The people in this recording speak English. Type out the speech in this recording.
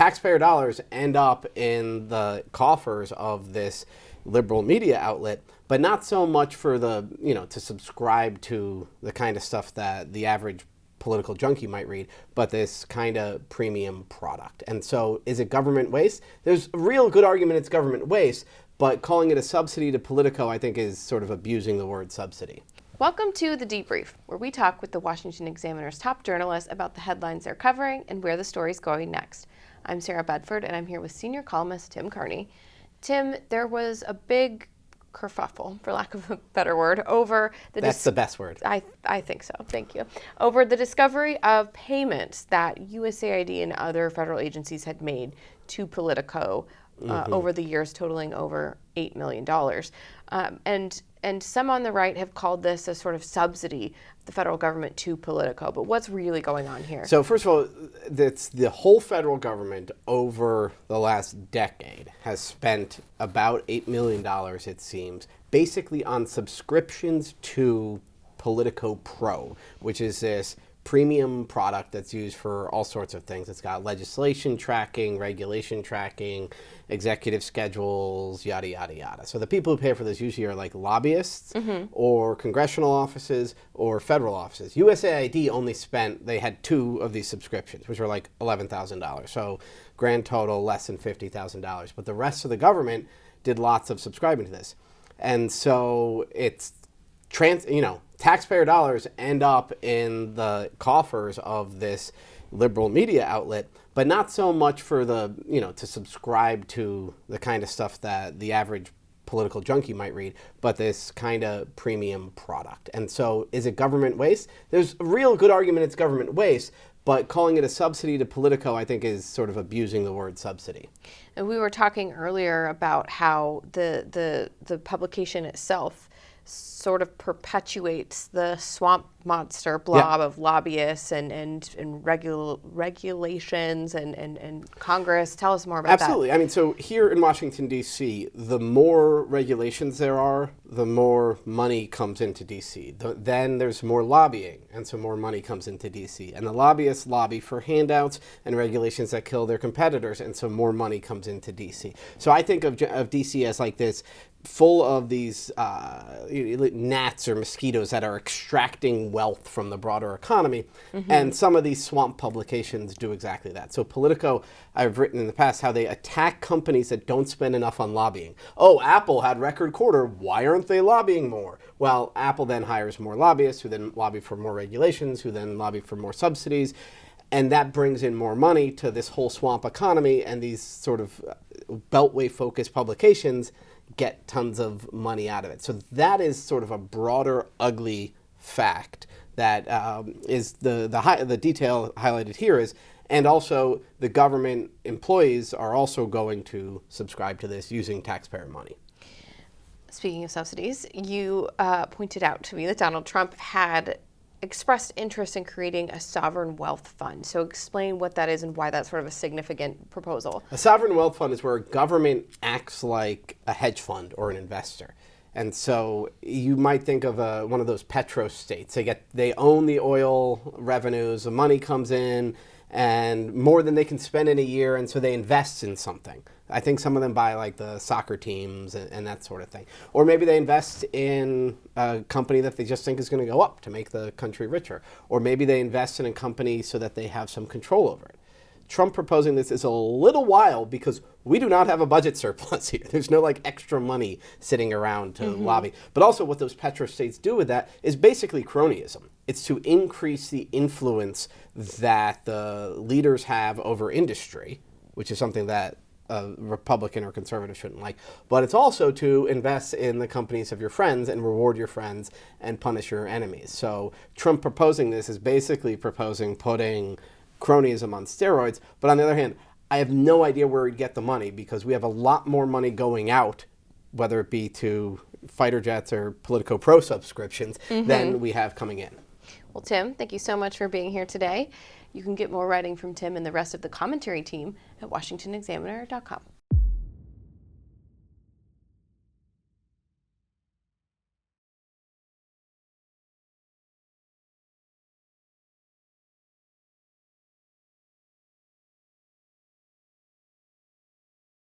taxpayer dollars end up in the coffers of this liberal media outlet, but not so much for the, to subscribe to the kind of stuff that the average political junkie might read, but this kind of premium product. And so is it government waste? There's a real good argument it's government waste, but calling it a subsidy to Politico, I think, is sort of abusing the word subsidy. Welcome to The Debrief, where we talk with the Washington Examiner's top journalists about the headlines they're covering and where the story's going next. I'm Sarah Bedford, and I'm here with senior columnist Tim Carney. Tim, there was a big kerfuffle, for lack of a better word, over the... That's the best word. I think so, thank you. Over the discovery of payments that USAID and other federal agencies had made to Politico over the years, totaling over $8 million. And some on the right have called this a sort of subsidy of the federal government to Politico. But what's really going on here? So first of all, it's the whole federal government over the last decade has spent about $8 million, it seems, basically on subscriptions to Politico Pro, which is this premium product that's used for all sorts of things. It's got legislation tracking, regulation tracking, executive schedules, yada, yada, yada. So the people who pay for this usually are like lobbyists or congressional offices or federal offices. USAID only they had 2 of these subscriptions, which were like $11,000. So grand total less than $50,000. But the rest of the government did lots of subscribing to this. And so it's taxpayer dollars end up in the coffers of this liberal media outlet, but not so much for the, to subscribe to the kind of stuff that the average political junkie might read, but this kind of premium product. And so is it government waste? There's a real good argument it's government waste, but calling it a subsidy to Politico, I think, is sort of abusing the word subsidy. And we were talking earlier about how the publication itself sort of perpetuates the swamp monster blob of lobbyists and regulations and Congress. Tell us more about that. Absolutely. I mean, so here in Washington, D.C., the more regulations there are, the more money comes into D.C. Then there's more lobbying, and so more money comes into D.C. And the lobbyists lobby for handouts and regulations that kill their competitors, and so more money comes into D.C. So I think of D.C. as like this full of these gnats or mosquitoes that are extracting wealth from the broader economy. And some of these swamp publications do exactly that. So Politico, I've written in the past how they attack companies that don't spend enough on lobbying. Oh, Apple had record quarter. Why aren't they lobbying more? Well, Apple then hires more lobbyists who then lobby for more regulations, who then lobby for more subsidies. And that brings in more money to this whole swamp economy, and these sort of beltway-focused publications get tons of money out of it. So that is sort of a broader, ugly fact that is the detail highlighted here is, and also the government employees are also going to subscribe to this using taxpayer money. Speaking of subsidies, you pointed out to me that Donald Trump had expressed interest in creating a sovereign wealth fund. So explain what that is and why that's sort of a significant proposal. A sovereign wealth fund is where a government acts like a hedge fund or an investor. And so you might think of one of those petro-states. They own the oil revenues, the money comes in, and more than they can spend in a year, and so they invest in something. I think some of them buy like the soccer teams and that sort of thing. Or maybe they invest in a company that they just think is going to go up to make the country richer. Or maybe they invest in a company so that they have some control over it. Trump proposing this is a little wild because we do not have a budget surplus here. There's no like extra money sitting around to lobby. But also what those petrostates do with that is basically cronyism. It's to increase the influence that the leaders have over industry, which is something that a Republican or conservative shouldn't like. But it's also to invest in the companies of your friends and reward your friends and punish your enemies. So Trump proposing this is basically proposing putting cronyism on steroids. But on the other hand, I have no idea where we'd get the money because we have a lot more money going out, whether it be to fighter jets or Politico Pro subscriptions, than we have coming in. Well, Tim, thank you so much for being here today. You can get more writing from Tim and the rest of the commentary team at washingtonexaminer.com.